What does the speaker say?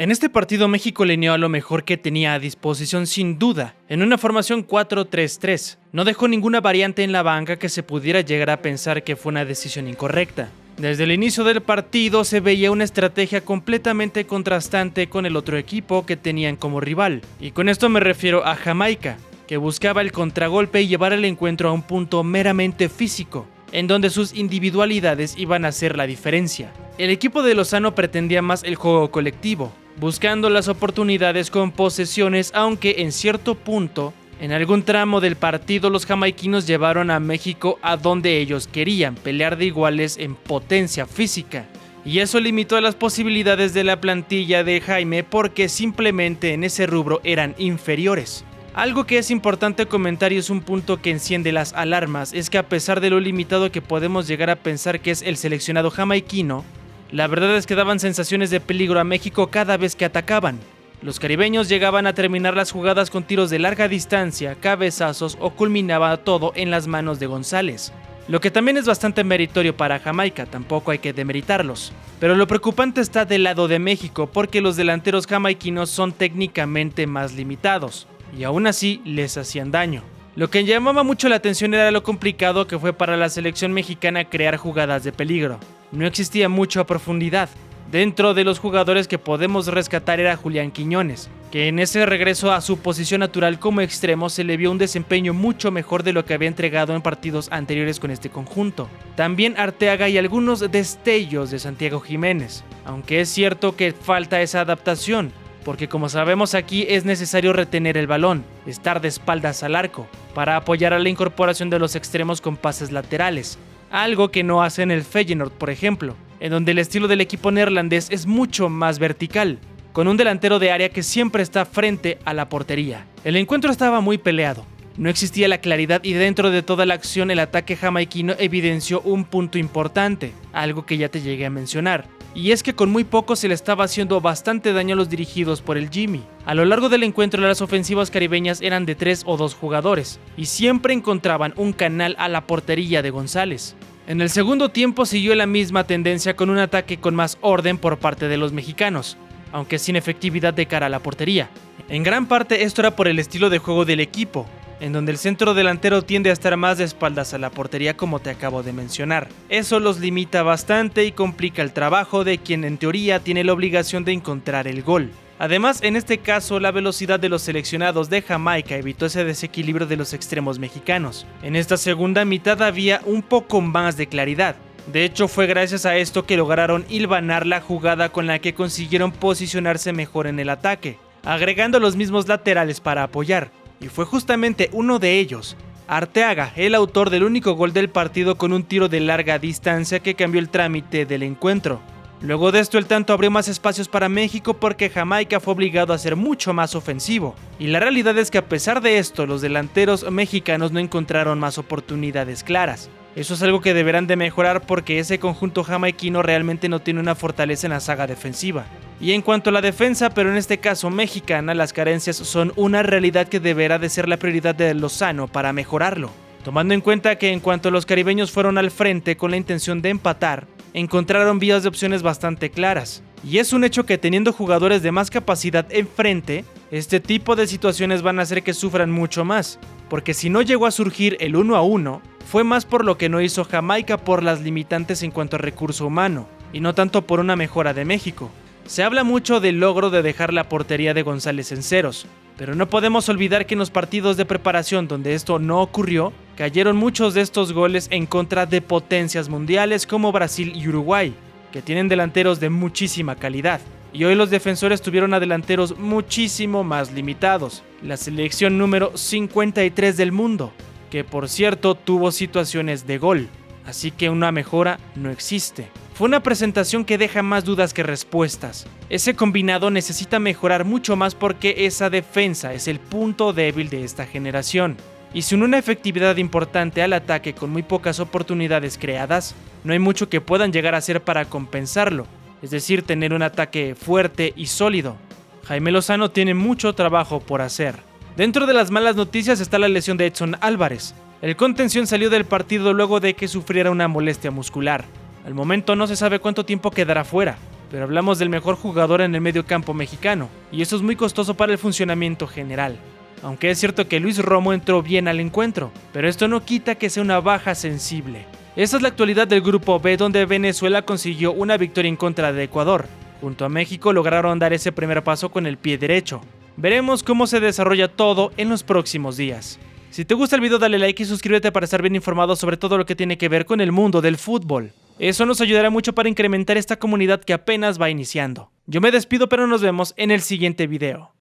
En este partido México alineó a lo mejor que tenía a disposición sin duda, en una formación 4-3-3. No dejó ninguna variante en la banca que se pudiera llegar a pensar que fue una decisión incorrecta. Desde el inicio del partido se veía una estrategia completamente contrastante con el otro equipo que tenían como rival, y con esto me refiero a Jamaica, que buscaba el contragolpe y llevar el encuentro a un punto meramente físico, en donde sus individualidades iban a hacer la diferencia. El equipo de Lozano pretendía más el juego colectivo, buscando las oportunidades con posesiones, aunque en cierto punto, en algún tramo del partido, los jamaiquinos llevaron a México a donde ellos querían, pelear de iguales en potencia física. Y eso limitó las posibilidades de la plantilla de Jaime porque simplemente en ese rubro eran inferiores. Algo que es importante comentar y es un punto que enciende las alarmas es que a pesar de lo limitado que podemos llegar a pensar que es el seleccionado jamaiquino, la verdad es que daban sensaciones de peligro a México cada vez que atacaban. Los caribeños llegaban a terminar las jugadas con tiros de larga distancia, cabezazos o culminaba todo en las manos de González. Lo que también es bastante meritorio para Jamaica, tampoco hay que demeritarlos. Pero lo preocupante está del lado de México porque los delanteros jamaiquinos son técnicamente más limitados, y aún así les hacían daño. Lo que llamaba mucho la atención era lo complicado que fue para la selección mexicana crear jugadas de peligro. No existía mucha profundidad. Dentro de los jugadores que podemos rescatar era Julián Quiñones, que en ese regreso a su posición natural como extremo se le vio un desempeño mucho mejor de lo que había entregado en partidos anteriores con este conjunto. También Arteaga y algunos destellos de Santiago Jiménez, aunque es cierto que falta esa adaptación, porque como sabemos aquí es necesario retener el balón, estar de espaldas al arco, para apoyar a la incorporación de los extremos con pases laterales, algo que no hace en el Feyenoord, por ejemplo, en donde el estilo del equipo neerlandés es mucho más vertical, con un delantero de área que siempre está frente a la portería. El encuentro estaba muy peleado, no existía la claridad y dentro de toda la acción el ataque jamaiquino evidenció un punto importante, algo que ya te llegué a mencionar. Y es que con muy poco se le estaba haciendo bastante daño a los dirigidos por el Jimmy. A lo largo del encuentro las ofensivas caribeñas eran de 3 o 2 jugadores, y siempre encontraban un canal a la portería de González. En el segundo tiempo siguió la misma tendencia con un ataque con más orden por parte de los mexicanos, aunque sin efectividad de cara a la portería. En gran parte esto era por el estilo de juego del equipo, en donde el centro delantero tiende a estar más de espaldas a la portería como te acabo de mencionar. Eso los limita bastante y complica el trabajo de quien en teoría tiene la obligación de encontrar el gol. Además, en este caso, la velocidad de los seleccionados de Jamaica evitó ese desequilibrio de los extremos mexicanos. En esta segunda mitad había un poco más de claridad. De hecho, fue gracias a esto que lograron hilvanar la jugada con la que consiguieron posicionarse mejor en el ataque, agregando los mismos laterales para apoyar. Y fue justamente uno de ellos, Arteaga, el autor del único gol del partido con un tiro de larga distancia que cambió el trámite del encuentro. Luego de esto el tanto abrió más espacios para México porque Jamaica fue obligado a ser mucho más ofensivo. Y la realidad es que a pesar de esto, los delanteros mexicanos no encontraron más oportunidades claras. Eso es algo que deberán de mejorar porque ese conjunto jamaiquino realmente no tiene una fortaleza en la saga defensiva. Y en cuanto a la defensa, pero en este caso mexicana, las carencias son una realidad que deberá de ser la prioridad de Lozano para mejorarlo. Tomando en cuenta que en cuanto los caribeños fueron al frente con la intención de empatar, encontraron vías de opciones bastante claras. Y es un hecho que teniendo jugadores de más capacidad enfrente, este tipo de situaciones van a hacer que sufran mucho más. Porque si no llegó a surgir el 1-1, fue más por lo que no hizo Jamaica por las limitantes en cuanto a recurso humano, y no tanto por una mejora de México. Se habla mucho del logro de dejar la portería de González en ceros, pero no podemos olvidar que en los partidos de preparación donde esto no ocurrió, cayeron muchos de estos goles en contra de potencias mundiales como Brasil y Uruguay, que tienen delanteros de muchísima calidad. Y hoy los defensores tuvieron a delanteros muchísimo más limitados. La selección número 53 del mundo, que por cierto tuvo situaciones de gol, así que una mejora no existe. Fue una presentación que deja más dudas que respuestas. Ese combinado necesita mejorar mucho más porque esa defensa es el punto débil de esta generación. Y sin una efectividad importante al ataque con muy pocas oportunidades creadas, no hay mucho que puedan llegar a hacer para compensarlo, es decir, tener un ataque fuerte y sólido. Jaime Lozano tiene mucho trabajo por hacer. Dentro de las malas noticias está la lesión de Edson Álvarez. El contención salió del partido luego de que sufriera una molestia muscular. Al momento no se sabe cuánto tiempo quedará fuera. pero hablamos del mejor jugador en el medio campo mexicano, y eso es muy costoso para el funcionamiento general. Aunque es cierto que Luis Romo entró bien al encuentro, pero esto no quita que sea una baja sensible. Esta es la actualidad del grupo B, donde Venezuela consiguió una victoria en contra de Ecuador. Junto a México lograron dar ese primer paso con el pie derecho. Veremos cómo se desarrolla todo en los próximos días. Si te gusta el video, dale like y suscríbete para estar bien informado sobre todo lo que tiene que ver con el mundo del fútbol. Eso nos ayudará mucho para incrementar esta comunidad que apenas va iniciando. Yo me despido, pero nos vemos en el siguiente video.